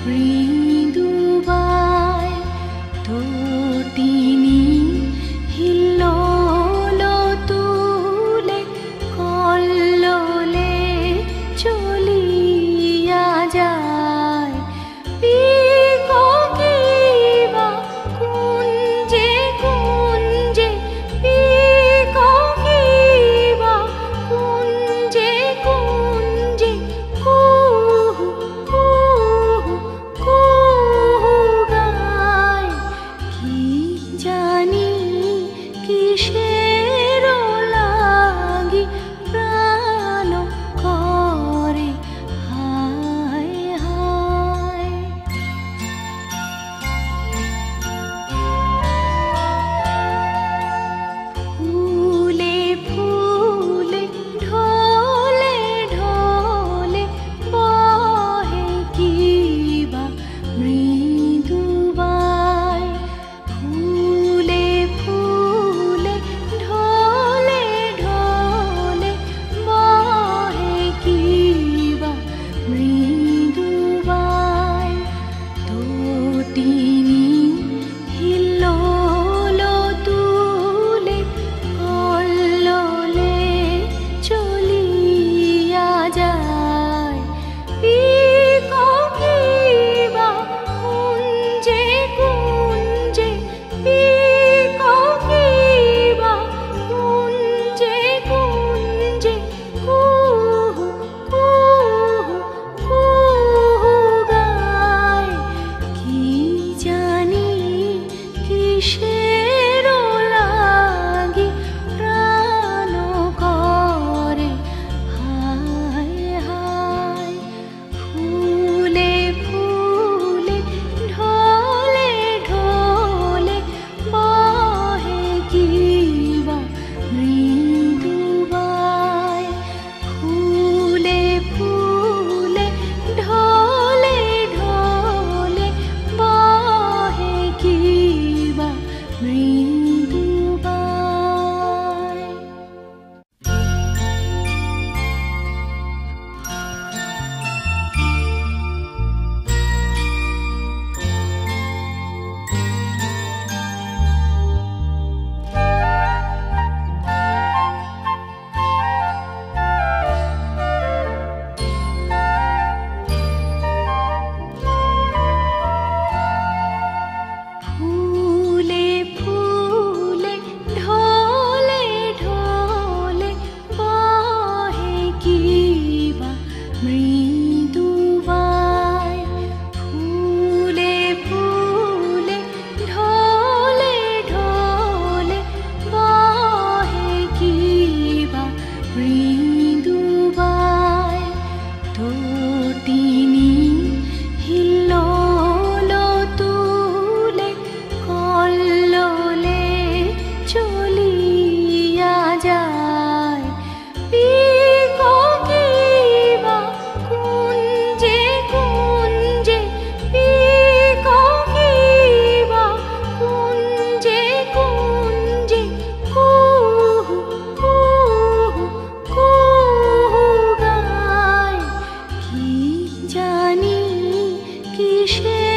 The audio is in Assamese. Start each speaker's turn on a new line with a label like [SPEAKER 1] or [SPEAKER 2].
[SPEAKER 1] মৃদুবায় তটিনী হিল্লোল তুলে কল্লোলে চলিয়া যায়। পিককিবা কুঞ্জে কুঞ্জে, পিককিবা কুঞ্জে কুঞ্জে, কুহু কুহু কুহু গায়। কি জানি কিসের লাগি প্রাণ করে হায় হায়। ফুলে ফুলে ঢলে ঢলে বহে কিবা মৃদুবায়। ফুলে ফুলে ঢলে ঢলে বহে কিবা মৃদুবায়। তটিনী হিল্লোল তুলে কল্লোলে চলিয়া যায়। পিককিবা কুঞ্জে কুঞ্জে, পিককিবা কুঞ্জে কুঞ্জে, কুহু কুহু কুহু গায়। কি জানি কিসের লাগি প্রাণ করে হায় হায়। ফুলে ফুলে ঢলে ঢলে বহে কিবা মৃদুবায়। ফুলে ফুলে ঢলে ঢলে বহে কিবা মৃদুবায়। ফুলে ফুলে ঢলে ঢলে বহে কিবা মৃদুবায়। ফুলে ফুলে ঢলে ঢলে বহে কিবা মৃদুবায়। তটিনী হিল্লোল তুলে কল্লোলে চলিয়া যায়। পিককিবা কুঞ্জে কুঞ্জে, পিককিবা কুঞ্জে কুঞ্জে, কুহু কুহু কুহু গায়। কি জানি কিসের